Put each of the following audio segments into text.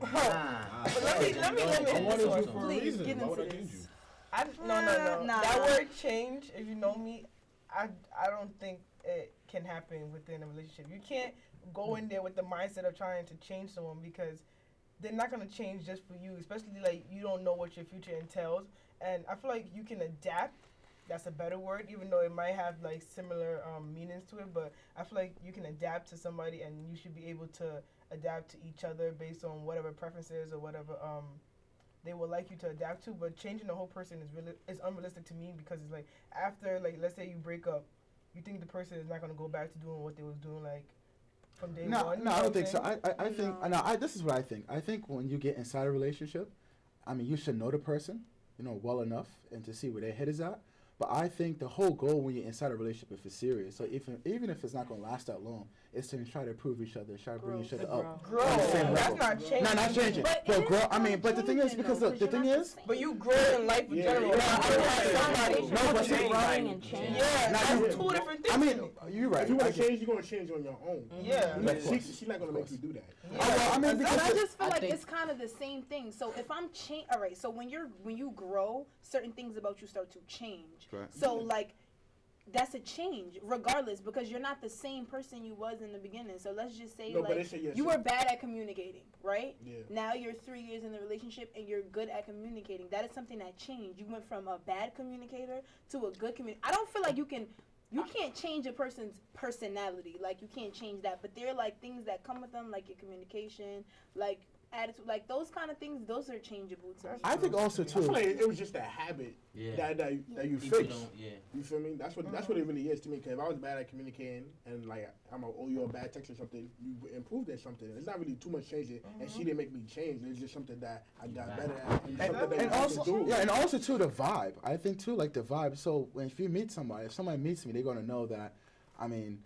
But let me limit this one. Please get into this. No. That word change, if you know me, I don't think it can happen within a relationship. You can't go in there with the mindset of trying to change someone because they're not going to change just for you, especially like you don't know what your future entails. And I feel like you can adapt. That's a better word, even though it might have like similar meanings to it. But I feel like you can adapt to somebody, and you should be able to adapt to each other based on whatever preferences or whatever they would like you to adapt to. But changing the whole person is unrealistic to me because it's like after like let's say you break up, you think the person is not gonna go back to doing what they was doing like from day one. No, I don't think so. I think this is what I think. I think when you get inside a relationship, I mean you should know the person, well enough and to see where their head is at. But I think the whole goal when you're inside a relationship, if it's serious, so even if it's not going to last that long, is to try to improve each other, try to bring each other up. Grow. That's not changing. No, not changing. But grow. I mean, but the thing is, because the thing is, but you grow in life in general. No, but growing and changing. Yeah, that's two different things. I mean, you're right. If you want to change, you're going to change on your own. Yeah. She's not going to make you do that. I mean, but I just feel like it's kind of the same thing. So if I'm all right. So when you grow, certain things about you start to change. Correct. So like. That's a change, regardless, because you're not the same person you was in the beginning. So let's just say, you were bad at communicating, right? Yeah. Now you're 3 years in the relationship and you're good at communicating. That is something that changed. You went from a bad communicator to a good communicator. I don't feel like you can't change a person's personality. Like, you can't change that. But there are, like, things that come with them, like your communication, like attitude, like those kind of things, those are changeable to me. I think also too. I feel like it was just a habit that you fix. You feel me? That's what it really is to me. Because if I was bad at communicating and like you're a bad text or something, you improved at something. It's not really too much changing, and she didn't make me change. It's just something that I got better at, and also too the vibe. I think too like the vibe. So if you meet somebody, if somebody meets me, they're gonna know that. I mean.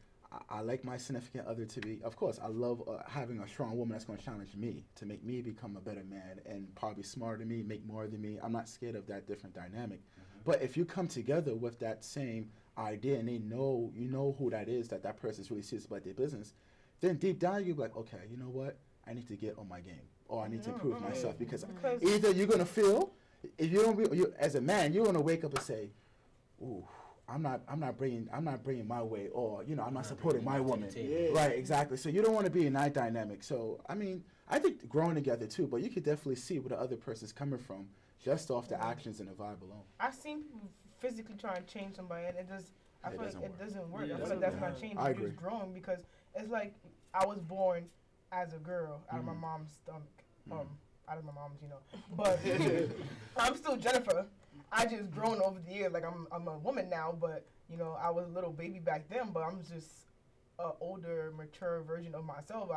I like my significant other to be, of course, I love having a strong woman that's going to challenge me, to make me become a better man and probably smarter than me, make more than me. I'm not scared of that different dynamic. Mm-hmm. But if you come together with that same idea and they know, who that is, that person's really serious about their business, then deep down you'll be like, okay, you know what? I need to get on my game or I need to improve myself because either you're going to feel, if you don't, as a man, you're going to wake up and say, ooh, I'm not bringing my way, or I'm not supporting my woman. Yeah. Right, exactly. So you don't want to be in that dynamic. So I mean, I think growing together too, but you could definitely see where the other person's coming from just off the actions and the vibe alone. I've seen people physically try and change somebody, and I feel like it doesn't work. Yeah, I feel like that's not changing. I agree. You're just growing because it's like I was born as a girl out of my mom's stomach, out of my mom's, but I'm still Jennifer. I just grown over the years. Like I'm a woman now, but I was a little baby back then. But I'm just an older, mature version of myself.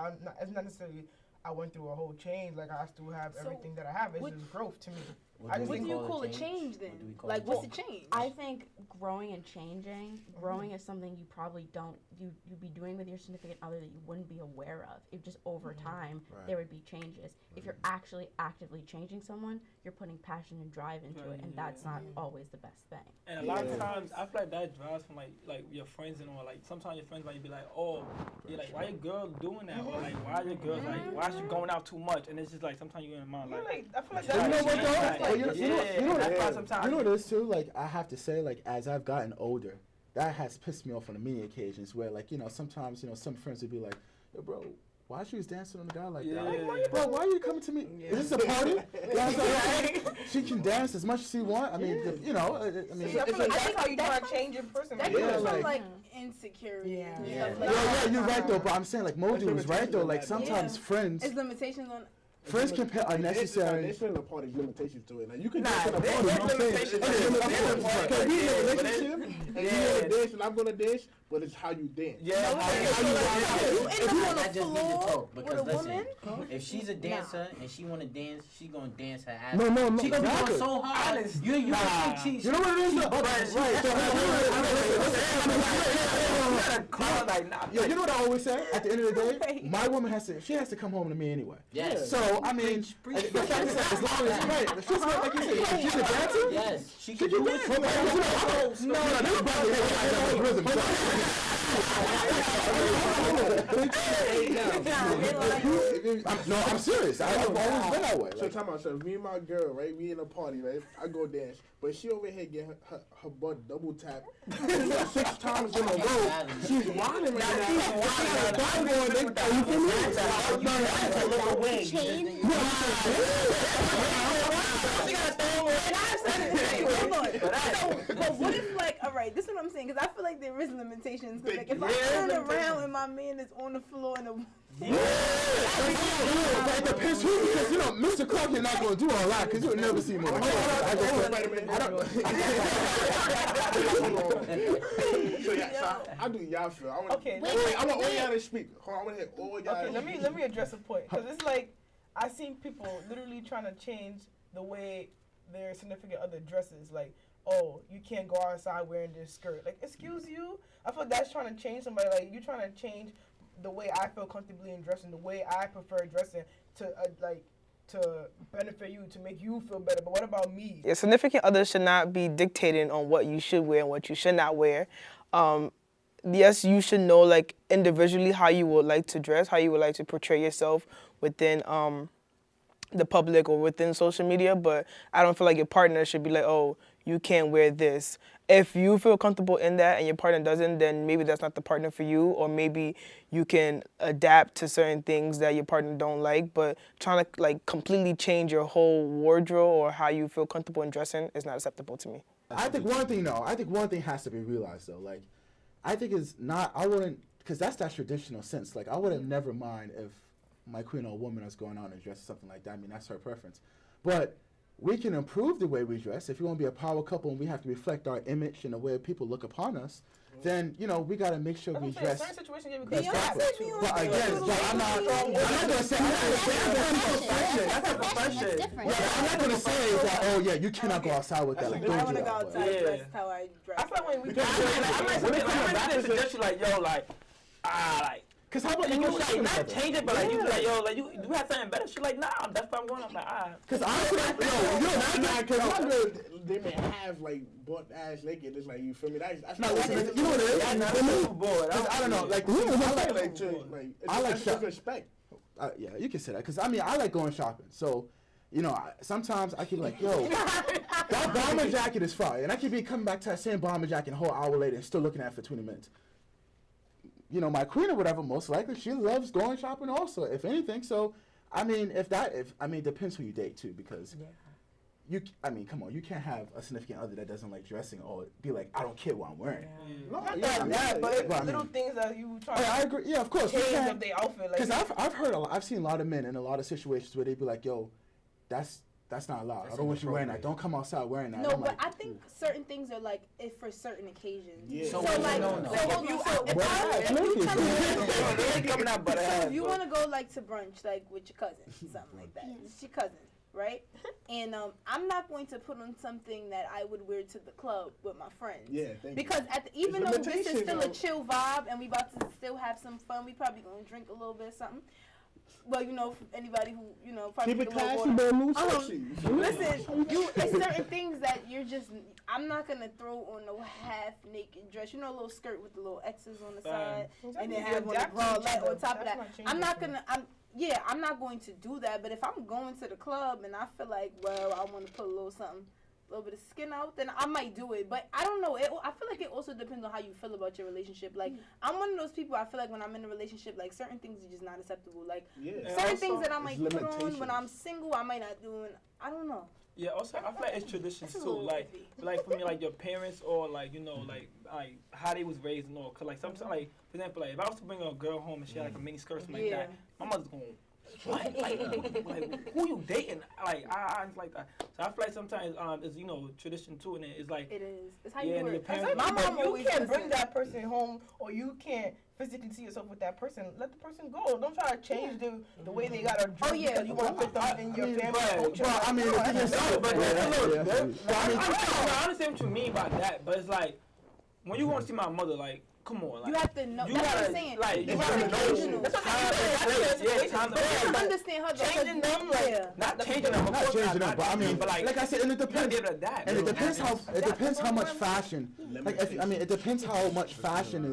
It's not necessarily I went through a whole change. Like I still have everything that I have. It's just growth to me. What do you call a change then? Like what's the change? I think growing and changing. Growing is something you probably don't you be doing with your significant other that you wouldn't be aware of. If just over time there would be changes. If you're actually actively changing someone, you're putting passion and drive into it, and that's not always the best thing. And a lot of times, I feel like that drives from like your friends and all. Like sometimes your friends might be like, "Oh, you're like, why your girl doing that?" Or like, "Why your girl like, why she going out too much?" And it's just like sometimes you're in your mind like, I feel like you know what though? You know what it is too? Like I have to say, like as I've gotten older, that has pissed me off on many occasions where like sometimes some friends would be like, "Yo, bro, why she was dancing on the guy like that? Like, bro, why are you coming to me? Is this a party?" She can dance as much as she want. I mean, I mean, I feel like that's how you try to change your personality. That comes from like insecurity. Yeah, you're right though. But I'm saying like Modu was right though. Like sometimes friends. It's limitations on. Friends can put unnecessary. There's certain parties limitations to it. Like you can there's limitations. Because we in a relationship and you want to dance and I'm gonna dance, but it's how you dance. Yeah. If you I just need to talk with because a listen, woman? if she's a dancer and she wanna dance, she gonna dance her ass. No. She gonna be going so hard. Honest. You think she's You know what it is? Right. You know what I always say? At the end of the day, my woman has to come home to me anyway. Yes. So I mean, the fact is that as long as right, if she's like you said, if she's a dancer. Yes, she can do it. No, I'm serious. I've always been that way. So time out. So me and my girl, right? We in a party, right? I go dance, but she over here getting her butt double tapped 6 times in a row. She's wilding right now. But what if, like, all right, this is what I'm saying, because I feel like there is limitations. Cause, like, if I turn around and my man is on the floor and it depends who, because, Mr. Clark, you're not going to do all that, because you'll never see more. I do y'all feel. I want all y'all to speak. Hold on, I want to hear all y'all. Okay, let me address a point, because it's like I've seen people literally trying to change the way their significant other dresses. Like, oh, you can't go outside wearing this skirt. Like, excuse you? I feel like that's trying to change somebody. Like, you're trying to change the way I feel comfortably in dressing, the way I prefer dressing to benefit you, to make you feel better. But what about me? Your significant other should not be dictating on what you should wear and what you should not wear. Yes, you should know, like, individually how you would like to dress, how you would like to portray yourself within the public or within social media, but I don't feel like your partner should be like, oh, you can't wear this. If you feel comfortable in that and your partner doesn't, then maybe that's not the partner for you, or maybe you can adapt to certain things that your partner don't like, but trying to, like, completely change your whole wardrobe or how you feel comfortable in dressing is not acceptable to me. I think one thing has to be realized, though. Like, I think it's not, I wouldn't, because that's that traditional sense. Like, I would have never mind if my queen or woman is going out and dressing something like that. I mean, that's her preference. But we can improve the way we dress. If you want to be a power couple and we have to reflect our image and the way people look upon us, then, we got to make sure we dress. Certain situations, But again, I'm not going to say, that's a profession. I'm not going to say that, oh, yeah, you cannot go outside with that. Like, don't do that. I want to go outside dressed how I dress. I feel like when we Because how about you go shopping? Not change it, but like you like, yo, like you have something better. She like, nah, that's what I'm going. I'm like, Because honestly, they may have like butt ass naked. It's like, you feel me? That's no, listen, you know what it is? that's not bored. I don't know. Like, I like shopping. Respect. Yeah, you can say that. Because I like going shopping. So, sometimes I can be like, yo, that bomber jacket is fire, and I could be coming back to that same bomber jacket a whole hour later and still looking at it for 20 minutes. My queen or whatever, most likely, she loves going shopping also, if anything. So, it depends who you date, too, because come on, you can't have a significant other that doesn't like dressing or be like, I don't care what I'm wearing. But little things that you try to I agree. Yeah, of course. change up their outfit. Because I've seen a lot of men in a lot of situations where they be like, yo, that's not allowed. I don't want you wearing that. Don't come outside wearing that. No, but I think certain things are like if for certain occasions. Yeah. So if you want to go like to brunch like with your cousin, something like that. It's your cousin, right? And I'm not going to put on something that I would wear to the club with my friends. Yeah, because even though this is still a chill vibe and we about to still have some fun, we probably gonna drink a little bit of something. Well, for anybody who, probably keep it classy, but listen, it's certain things that you're just, I'm not going to throw on no half-naked dress. A little skirt with the little X's on the side, and then have on a bralette on top of that. I'm not going to do that, but if I'm going to the club and I feel like, well, I want to put a little bit of skin out, then I might do it. But I don't know. I feel like it also depends on how you feel about your relationship. Like, I'm one of those people, I feel like when I'm in a relationship, like, certain things are just not acceptable. Like, certain things that I might put on when I'm single, I might not do. And I don't know. Yeah, also, I feel like it's traditions, too. Like for me, like, your parents or, like, like how they was raised and all. Because, like, sometimes, like, for example, like, if I was to bring a girl home and she had, like, a mini skirt or something like that, my mother's going, what? Like, who you dating? Like, I like that. So I feel like sometimes it's tradition too, and it's like it is. It's how you do it. My mom, you can't bring that person home, or you can't physically see yourself with that person. Let the person go. Don't try to change the way they gotta dress because you want to fit them in your family culture. Well, I understand what you mean by that, but it's like when you want to see my mother, like. Come on, like, you have to know. That's what I'm saying. Like, you have to know. That's what I'm saying. Time to understand her. Changing them, like, not changing them. Not changing them, but I mean, like I said, and it depends. And it depends how much fashion. Like, it depends how much fashion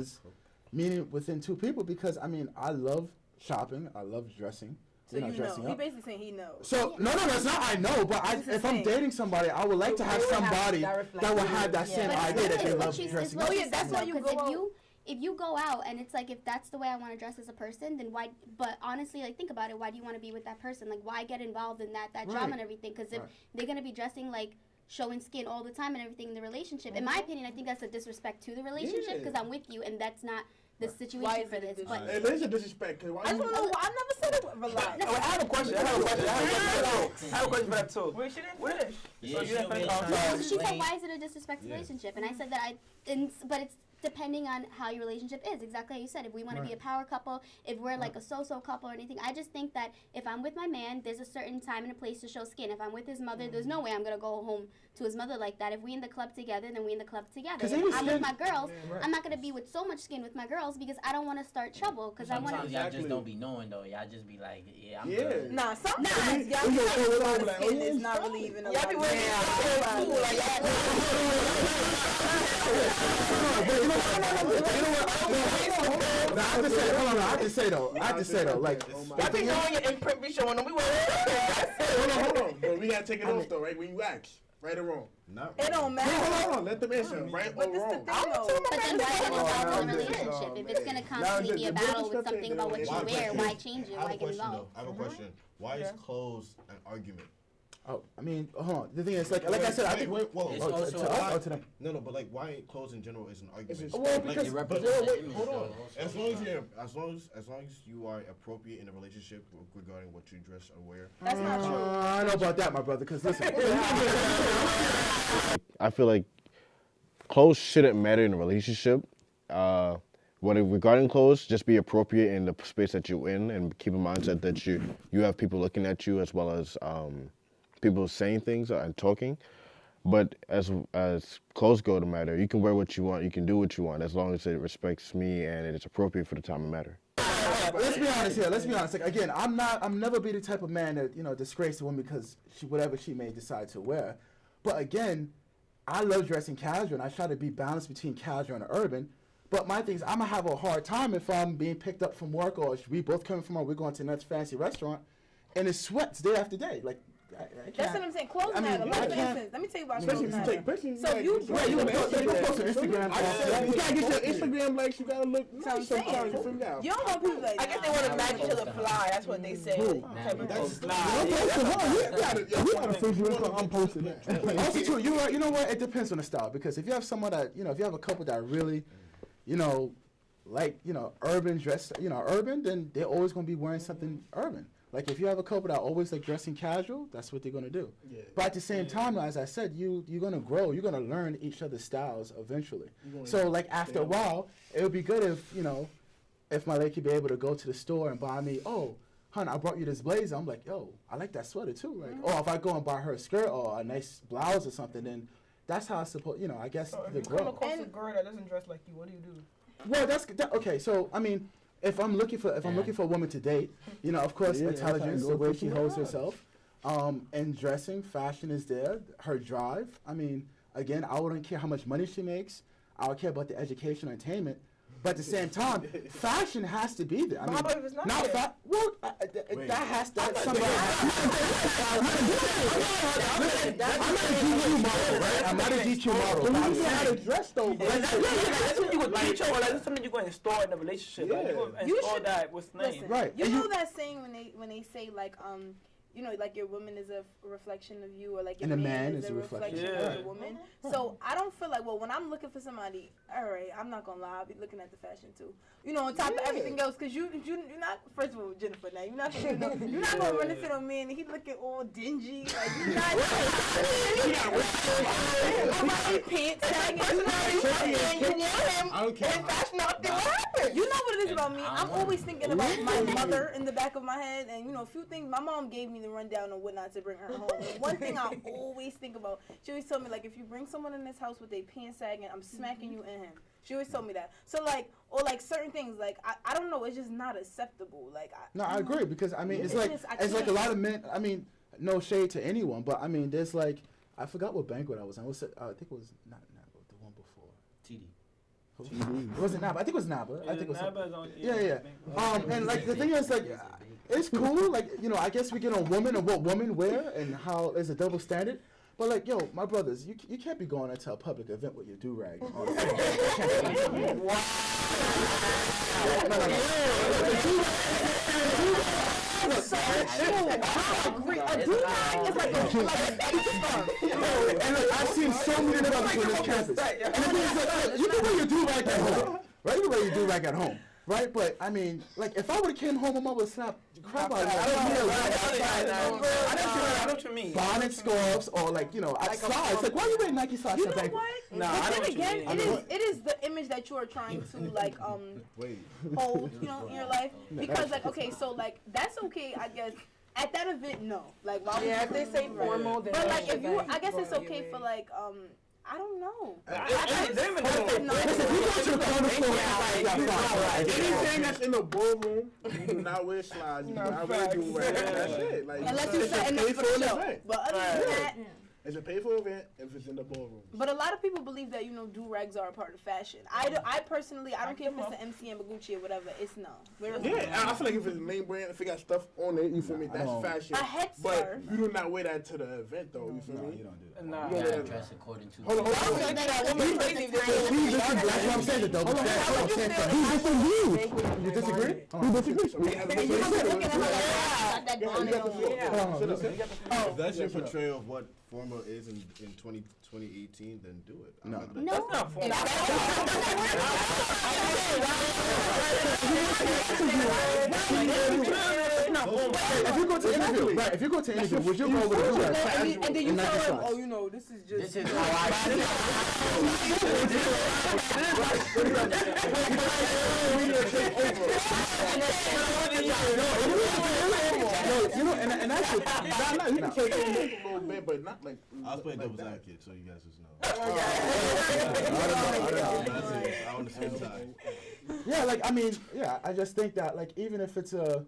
meaning within two people, because I mean, I love shopping, I love dressing. So you know, he basically saying he knows. So no, it's not. I know, but if I'm dating somebody, I would like to have somebody that will have that same idea that they love dressing. Oh yeah, that's why you go out. If you go out and it's like, if that's the way I want to dress as a person, then why? But honestly, like, think about it. Why do you want to be with that person? Like, why get involved in that drama and everything? Because if they're gonna be dressing like showing skin all the time and everything in the relationship, in my opinion, I think that's a disrespect to the relationship, because I'm with you and that's not the situation for this. But it is a disrespect. I don't know. I never said it. Relax. I have a question. I have a question for that too. Wait, she didn't finish. So she said, why is it a disrespect relationship? And I said that but it's depending on how your relationship is. Exactly how you said. If we want to be a power couple, if we're like a so-so couple or anything, I just think that if I'm with my man, there's a certain time and a place to show skin. If I'm with his mother, there's no way I'm going to go home to his mother like that. If we in the club together, then we in the club together. If I'm with my girls, I'm not going to be with so much skin with my girls because I don't want to start trouble. Because I want to. Y'all just don't be knowing though. Y'all just be like, yeah, I'm good. Nah, sometimes y'all be like, skin is not really even a lot. I have to say though, like, I be knowing your imprint be showing them. We were. Hold on. But we gotta take it off though, right? When you ask, right or wrong. It don't matter. Hold on. Let them answer, right or wrong. But then why get involved in a relationship? If it's gonna constantly be a battle with something about what you wear, why change it? Why get involved? I have a question. Why is clothes an argument? Oh, I mean, hold on. The thing is, like I said, I think. To them. No, but like, why clothes in general is an argument? Well, because hold on. As long as you are appropriate in a relationship regarding what you dress or wear. That's not true. I know about that, my brother. Because listen, I feel like clothes shouldn't matter in a relationship. Regarding clothes, just be appropriate in the space that you're in, and keep in mind that you have people looking at you as well as people saying things and talking. But as clothes go to matter, you can wear what you want, you can do what you want, as long as it respects me and it is appropriate for the time of matter. Let's be honest here. Like, again, I'm never be the type of man that disgrace a woman because whatever she may decide to wear. But again, I love dressing casual, and I try to be balanced between casual and urban. But my thing is, I'm gonna have a hard time if I'm being picked up from work, or we both coming from work, we're going to a nice fancy restaurant, and it sweats day after day. Like, that's what I'm saying. Clothes matter. Let me tell you about clothes matter. So you post on Instagram. You gotta get your Instagram likes. You gotta look nice sometimes. You figure out. You don't want people like. I guess they want to match each other fly. That's what they say. That's fly. We gotta figure it out. I'm posting that. Also, too, you know what? It depends on the style, because if you have someone that if you have a couple that really, like urban dress, urban, then they're always gonna be wearing something urban. Like, if you have a couple that always like dressing casual, that's what they're gonna do. Yeah. But at the same time, as I said, you're gonna grow. You're gonna learn each other's styles eventually. So like after a while, it would be good if my lady could be able to go to the store and buy me, oh, hon, I brought you this blazer. I'm like, yo, I like that sweater too. Like, or if I go and buy her a skirt or a nice blouse or something, then that's how I suppose. I guess the grow. If you come across a girl that doesn't dress like you, what do you do? Well, okay. So I mean, if I'm looking for a woman to date, of course, intelligence, the way she holds herself, and dressing, fashion is there. Her drive. I mean, again, I wouldn't care how much money she makes. I would care about the education, entertainment. But at the same time, fashion has to be there. I mean, how about if it's not there? That has to. I'm not a GQ model. You know how to dress though. That's what you would like. That's something you go and store in a relationship. Like, you go and store that. What's the name? Right. You know that saying when they say like like your woman is a reflection of you, or like your man is a reflection of the woman. So I don't feel like, when I'm looking for somebody, all right, I'm not gonna lie, I'll be looking at the fashion too. On top of everything else, because you're not, first of all, Jennifer, now you're not gonna run into a man and he looking all dingy, like you're not. Pants sagging, you want him in fashion out there. What happened? You know what it is about me. I'm always thinking about my mother in the back of my head, and a few things. My mom gave me the rundown on what not to bring her home. And one thing I always think about, she always told me, like, if you bring someone in this house with their pants sagging, I'm smacking you in him. She always told me that. So like, or like certain things, like I don't know, it's just not acceptable. Like I agree, because I mean it's like a lot of men. I mean, no shade to anyone, but I mean there's like, I forgot what banquet I was on. I think it was not the one before. TD. It wasn't Naba. I think it was Naba. I think it was Naba's on. Yeah. And like the thing is, like, it's cool. Like, you know, I guess we get on women and what women wear and how there's a double standard. But like, yo, my brothers, you can't be going into a public event with your do-rag on. Wow. I agree. A do-rag is like and like, I've seen so many brothers on this campus. And the thing is, like, you can wear your do-rag at home, right? You can wear your do-rag at home. Right, but I mean, like, if I would have came home, my mother would slap the crap out of me. I know what you mean. Bonnet scarves or like, you know, outside. It's like, why are you wearing Nike socks? You know what? But then again, it is the image that you are trying to like hold, you know, in your life. Because like, okay, so like that's okay, I guess. At that event, no. Like, why would if they say formal, then but like, if you, I guess it's okay for like I don't know. Anything that's in the ballroom, you do not wear slides. You do not wear do-rag. That's it. Like, unless you set enough for the show. But other than that, it's a paid-for event if it's in the ballroom. But a lot of people believe that, you know, do-rags are a part of fashion. I personally, I don't care if it's an MC and Gucci or whatever. It's no. Yeah, I feel like if it's a name brand, if it got stuff on it, you feel me? That's fashion. A headscarf. But you do not wear that to the event, though. You feel me? You don't do that. Nah. You gotta dress according to. Hold on. That's what I'm saying. The double standard. You disagree? You disagree? If that's your portrayal of what formal is in 2018, then do it. No. That's not formal. If you go to interview, right? If you go to interview, would you go with a do-rag? And then you tell him, oh, you know, this is just. This is how I see You know, and actually, you can take it a little bit, but not like. I was playing devil's advocate, so you guys just know. I on the same side. Yeah, like, I mean, yeah, I just think that, like, even if it's a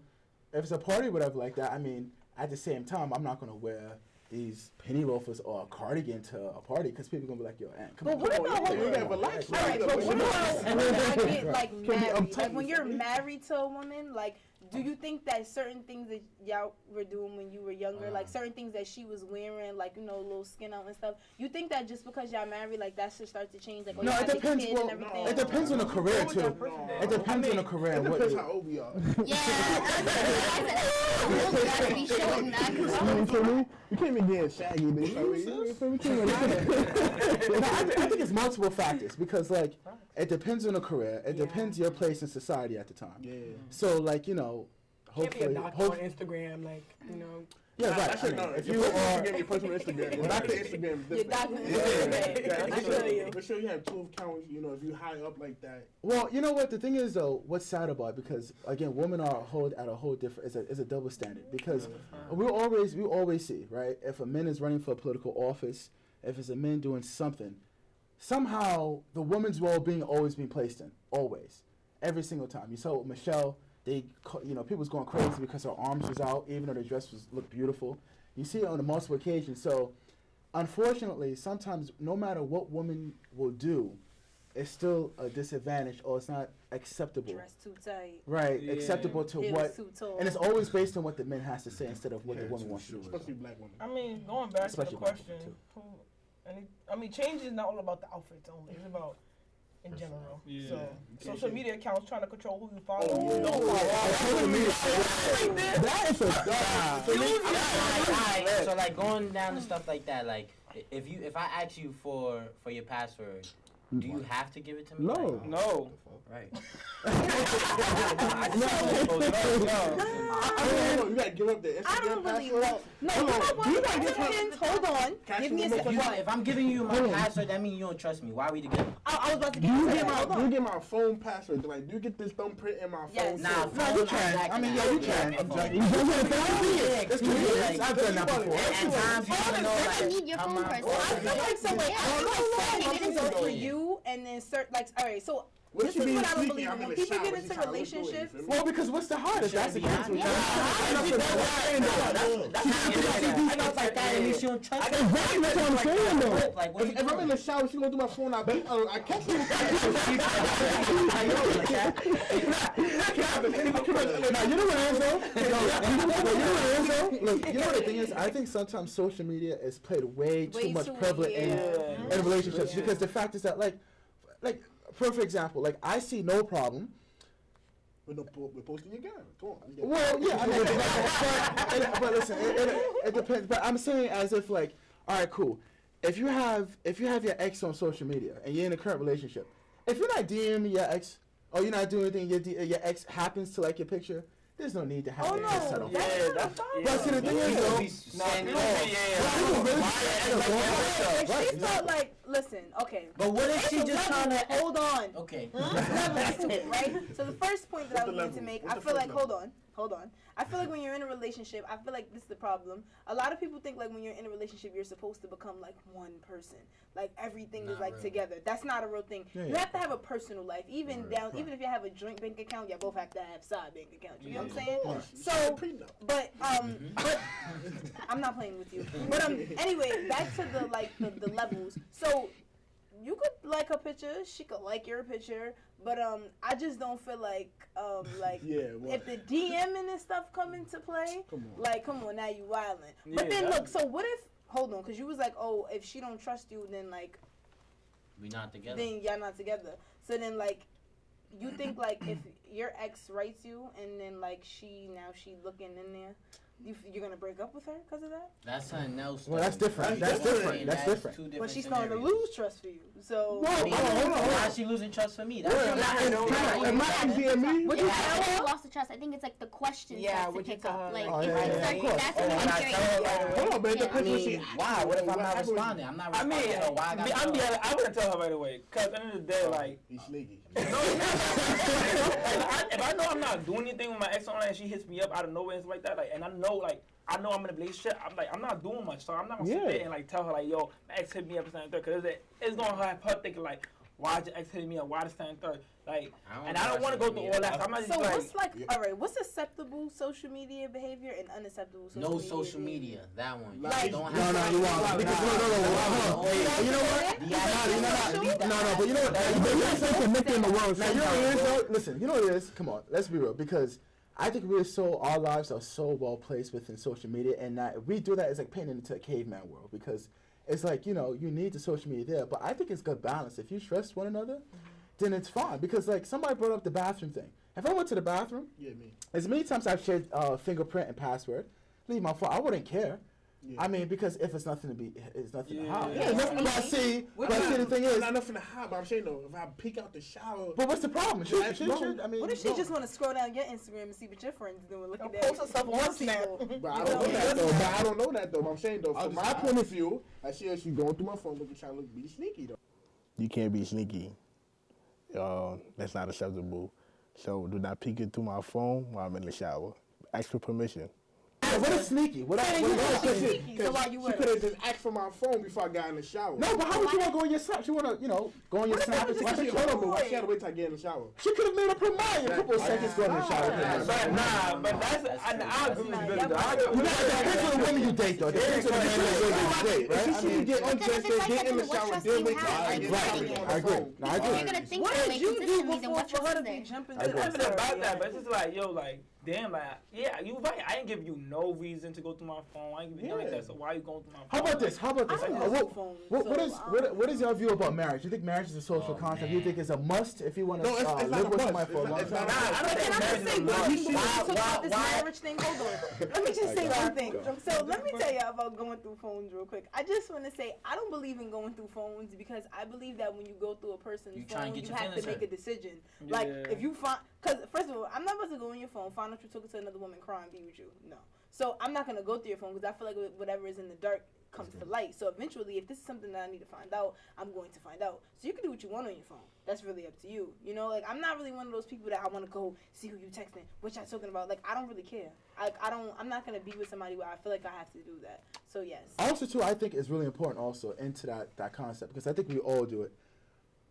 party or whatever like that, I mean, at the same time, I'm not gonna wear these penny loafers or a cardigan to a party because people are gonna be like, yo, Aunt, come on. But what about You gotta relax. all right, but what about when I get like married? Like when you're married to a woman, like, do you think that certain things that y'all were doing when you were younger, like certain things that she was wearing, like, you know, little skin out and stuff, you think that just because y'all married, like, that should start to change? Like, No, it depends. Well, it depends on the career too. It depends on the career. It depends how old we are. Yeah, gotta be showing that. You can't be getting shaggy. I think it's multiple factors because, like, it depends on the career. It depends your place in society at the time. Yeah. So, like, you know, hopefully, Can't be a doctor on Instagram, like, you know. Yeah, right. I mean, if you are, give me your personal Instagram. Your doctor Instagram is different. I feel you. Make sure you have 2 accounts. You know, if you high up like that. Well, you know what? The thing is, though, what's sad about it, because again, women are at a whole different. It's a double standard because we always see, right? If a man is running for a political office, if it's a man doing something, somehow the woman's well-being always being placed in, always, every single time. You saw with Michelle. People was going crazy because her arms was out, even though the dress looked beautiful. You see it on multiple occasions. So, unfortunately, sometimes no matter what woman will do, it's still a disadvantage or it's not acceptable. Dress too tight. Right, acceptable to what, too tall. and it's always based on what the man has to say instead of what the woman wants to do. Especially black women. I mean, going back to the question, change is not all about the outfits only. It's about in general. Yeah. So social media accounts trying to control who you follow. That is a so like going down to stuff like that, like if I ask you for your password, do you have to give it to me? No. No. Right. You gotta give up the Instagram I don't really password. know. No, you gotta give hold on. Give me a second. If I'm giving you my password, that means you don't trust me. Why are we together? I was about to give you you get my phone password. Like, do you get this thumbprint in my phone? Nah, you can. I mean, yeah, you can. I've done that before. And times you wanna know, I need your phone first. I feel like so. Like, I don't know. For you, and then all right. So This is what I don't believe in. When people get into relationships, well, because what's the hardest? That's the case. If I'm in the shower, she gonna do my phone. I catch her. Now you know what it is though. Look, you know what the thing is? I think sometimes social media is played way too much prevalent in relationships because the fact is that like for example, like I see no problem. We're posting your girl. Well, yeah, I mean, but listen, it depends. But I'm saying as if like, all right, cool. If you have your ex on social media and you're in a current relationship, if you're not DMing your ex or you're not doing anything, your ex happens to like your picture. There's no need to have it set up. That's fine. But see, the thing is, though, she felt like, listen, okay. But what if she just trying to hold on? Okay. Right? So the first point that I was going to make, I feel like, hold on. I feel like when you're in a relationship, I feel like this is the problem. A lot of people think like when you're in a relationship, you're supposed to become like one person. Like everything is like together. That's not a real thing. Yeah, you have to have a personal life. Even if you have a joint bank account, you both have to have side bank accounts. You know what I'm saying? So, but I'm not playing with you. But anyway, back to the levels. So you could like her picture, she could like your picture, but I just don't feel like if the DMing and stuff come into play, come on now, you wildin'. But then look, so what if, hold on, because you was like, oh, if she don't trust you, then like we not together. Then y'all not together. So then like you think like if your ex writes you and then like she looking in there, you're gonna break up with her because of that? That's something else. Well, that's different. That's different. But she's starting to lose trust for you. So hold on. Why is she losing trust for me? That's What you tell her? Lost the trust. I think it's like the question starts to pick up. Like that's what I'm hearing. Hold on, man. I mean, why? What if I'm not responding? I'm not responding. I wouldn't tell her right away. Cause at the end of the day, like he's sneaky. If I know I'm not doing anything with my ex online and she hits me up out of nowhere and stuff like that, like, and I know I'm in a relationship, I'm not doing much, so I'm not gonna sit there and like tell her like, yo, my ex hit me up and something third, cause it's gonna have her thinking like, why'd your ex hit me up? Why the same third? Like, and I don't want to go through all that. So I'm not just what's acceptable social media behavior and unacceptable social media? No social media. That one. Like, no, you want. You know what? No, but you know what? Now, you know what it is, though? Listen, you know what it is? Come on, let's be real, because I think our lives are so well placed within social media, and that if we do that, it's like painting into a caveman world, because it's like, you need the social media there, but I think it's good balance. If you trust one another, then it's fine. Because like somebody brought up the bathroom thing. If I went to the bathroom, as many times I've shared fingerprint and password, leave my phone, I wouldn't care. Yeah. I mean, because if it's nothing to hide. Yeah, nothing to see. But the thing is, not nothing to hide. But I'm saying though, if I peek out the shower. But what's the problem? What if she just want to scroll down your Instagram and see what your friends doing? Look at that. Post herself on Snap. But I don't know that though. But I'm saying though, from my point of view, I see her. She going through my phone, trying to be sneaky though. You can't be sneaky. That's not acceptable. So do not peek it through my phone while I'm in the shower. Ask for permission. What is sneaky? What sneaky? So why you she could have just asked for my phone before I got in the shower. No, but how would you want to go on your Snap? She want to, go on your Snap. Why she had to wait till I get in the shower? She could have made up her mind a couple of seconds going in the shower. But that's I agree with Billy. Depends on the women you date, though. Depends on the women you date, right? She should get undressed and get in the shower, then wait till I get I agree. You're gonna think that way consistently, then what trust is there? It's nothing about that, but it's just like, yo, like, damn, like, yeah, you right. I ain't give you no reason to go through my phone. I ain't give you nothing like that. So why are you going through my phone? How about this? What is your view about marriage? You think marriage is a social concept? You think it's a must if you want to live with somebody for a long time? I don't think marriage is a must. This marriage thing. Hold on. Let me just say one thing. So let me tell you about going through phones real quick. I just want to say I don't believe in going through phones because I believe that when you go through a person's phone, you have to make a decision. Like if you find, because first of all, I'm not about to go on your phone, find out you're talking to another woman, cry and be with you. No. So I'm not gonna go through your phone because I feel like whatever is in the dark comes to light. So eventually, if this is something that I need to find out, I'm going to find out. So you can do what you want on your phone. That's really up to you. Like I'm not really one of those people that I want to go see who you texting, what y'all talking about. Like I don't really care. I'm not gonna be with somebody where I feel like I have to do that. So yes. Also, too, I think it's really important also into that concept because I think we all do it.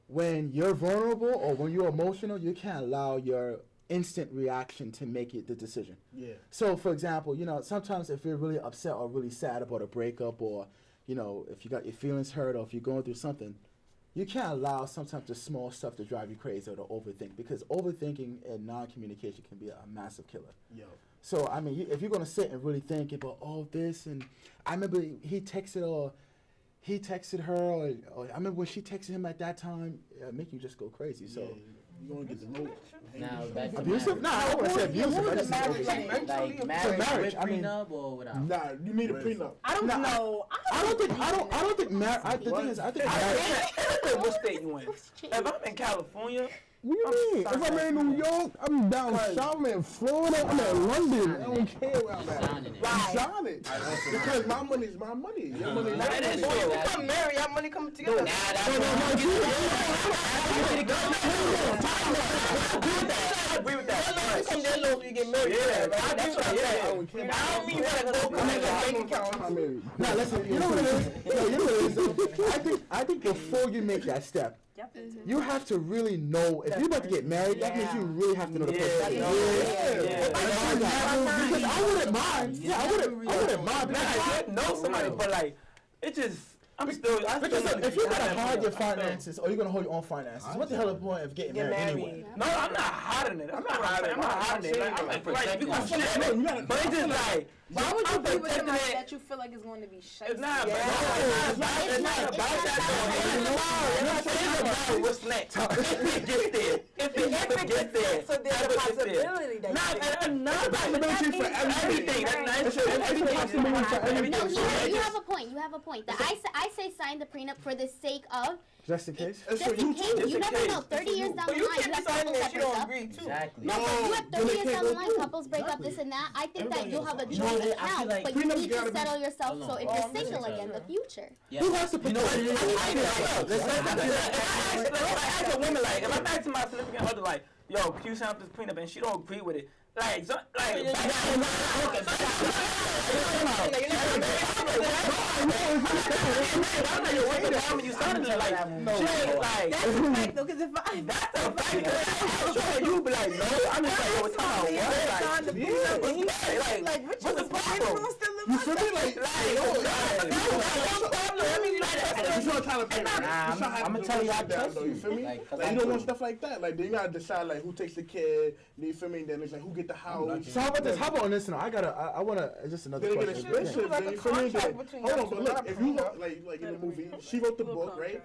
when you're vulnerable or when you're emotional, you can't allow your instant reaction to make it the decision. Yeah. So, for example, sometimes if you're really upset or really sad about a breakup, or if you got your feelings hurt, or if you're going through something, you can't allow sometimes the small stuff to drive you crazy or to overthink, because overthinking and non-communication can be a massive killer. Yo. So, I mean, if you're going to sit and really think about, this, and I remember he texted her, or I remember when she texted him at that time, make you just go crazy. So. Yeah. You want to get the rope. Now, back to abusive? No, I don't want to say abusive. Like marriage with prenup or without? Nah, you need a prenup. I don't know. I don't think marriage. The thing is, I think marriage. What state you in? If I'm in California. What do you mean? If I'm in New York, I'm down south, I'm in Florida, I'm in London. I don't care where I'm at. I'm signing. Because my money is my money. Your money is my money. When you become married, our money comes together. I agree with that. Come there low if you get married. I That's what I'm saying. I don't mean you gotta go come in the bank account. Now listen, you know what it is? I think before you make that step, you have to really know. If you're about to get married, that means you really have to know the person. Because I wouldn't mind. Yeah, I wouldn't mind. I know somebody, but like, it just. Because if you're gonna hide your finances or you're gonna hold your own finances, what the hell is the point of getting married anyway? No, I'm not hiding it. I'm not hiding it. I'm like, you gonna share it. But it's just like, why would you be with somebody that you feel like is going to be shady? It's not about that. What's next? If it gets there. If it gets there. So there's a possibility that not possibility for everything. You have a point. You have a point. I say sign the prenup for the sake of. Just in case? Just in case. You never know. 30 years down the line, you have couples that break up. Exactly. No, you have 30 years down the line, couples break up, this and that. I think that you'll have a joint account, but you need to settle yourself so if you're single again in the future. Who has to put I ask a woman, like, if I'm asking my significant other, like, yo, can you sign up this prenup, and she don't agree with it, like, you sounded like, that's a fact though, because if that's a fact, you be like, no, I'm just like, what's time? Like, what's the problem? You feel me? I'm gonna tell you I trust you. You feel me? Like, you don't want stuff like that. Like, then you gotta decide like who takes the kid. You feel me? Then it's like who get the house. So how about this? How about on this? I wanna just another question. Then you feel me? Hold on, but look, if you like in the movie, she wrote the book, right?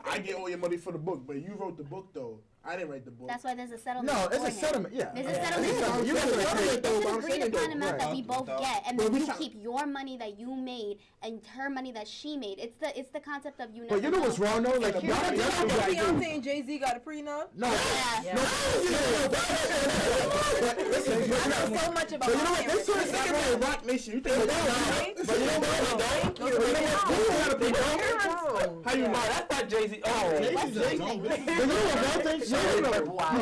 I get all your money for the book, but you wrote the book though. I didn't write the book. That's why there's a settlement. No, it's a settlement. Yeah. There's a settlement. You guys It's an agreed upon amount that we both get, and then you keep your money that you made and her money that she made. It's the concept of you. But you know what's wrong though? Like Beyonce and Jay-Z got a prenup. No. So much about. But you know what? This is a Rock Nation. You think but you know what? How you know? That's not Jay-Z. Oh, you know what? One thing. No,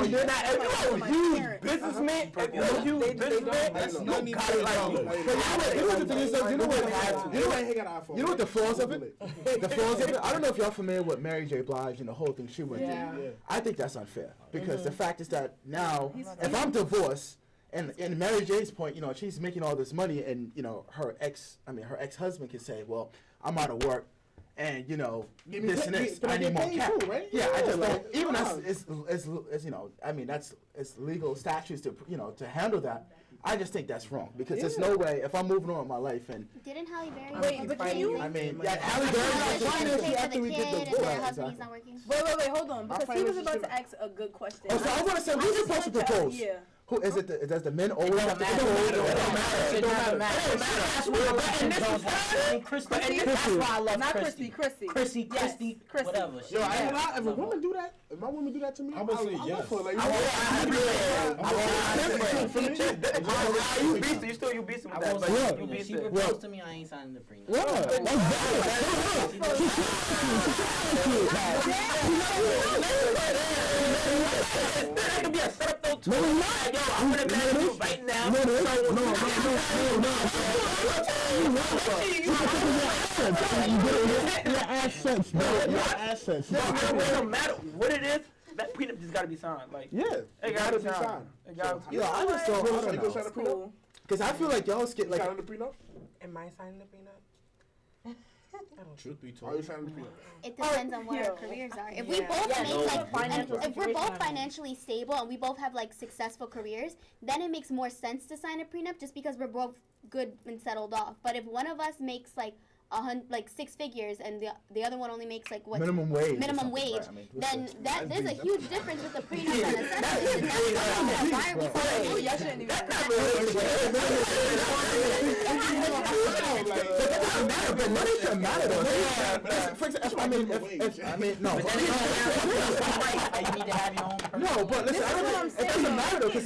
you're not. If you're a huge businessman, if you're a huge businessman, you gotta like you. You know what the thing is though? You know what the flaws of it? The flaws of it? I don't know if y'all familiar with Mary J. Blige and the whole thing she went through. I think that's unfair because the fact is that now, if I'm divorced, and in Mary J's point, you know, she's making all this money, and you know, her ex-husband can say, well, I'm out of work. And you know, this and this, I need more cash. Right? Yeah, I just don't. Even as you know, I mean, it's legal statutes to to handle that. I just think that's wrong because there's no way if I'm moving on with my life and didn't Halle Berry? Wait, but you? I mean, Halle Berry after we did the book. Husband, he's not working. Wait, hold on, because he was about to ask a good question. Oh, so I want to say, who's supposed to propose? Yeah. Who is it? Does the men always have to propose? It don't matter. That's why I love not Chrissy. Chrissy, whatever. Yo, I ain't lie. If a woman do that, if my woman do that to me, I'm gonna say yes. You beast him with that. If she proposed to me, I ain't signing the prenup. That could be a setup though. I'm talking about, yo, I want to marry you right now. Your assets, bro. Your assets. No matter what it is, that prenup just gotta be signed. Like, yeah, it gotta be signed. It gotta be. I just don't know. Cool. Because I feel like y'all get like. Signing the prenup? Am I signing the prenup? Truth be told, are you signing the prenup? It depends on what our careers are. If we both if we're both financially stable and we both have like successful careers, then it makes more sense to sign a prenup just because we're both good and settled off. But if one of us makes like six figures and the other one only makes like what minimum wage, right, I mean, then there's a huge difference with the prenup and a settlement. And why are we saying y'all shouldn't even but money shouldn't matter though. For example, I mean, no. You need to have your own. No, but listen, it doesn't matter though, because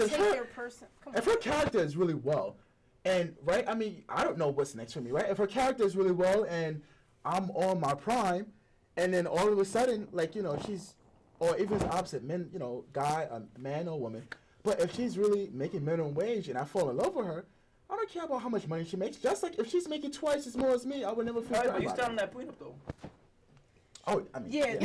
if her character is really well. And, right, I mean, I don't know what's next for me, right? If her character is really well and I'm on my prime, and then all of a sudden, like, you know, she's, or even the opposite, men, you know, guy, a man or woman, but if she's really making minimum wage and I fall in love with her, I don't care about how much money she makes. Just like if she's making twice as more as me, I would never feel bad about it. You still on that prenup, though? Oh, I mean, yeah.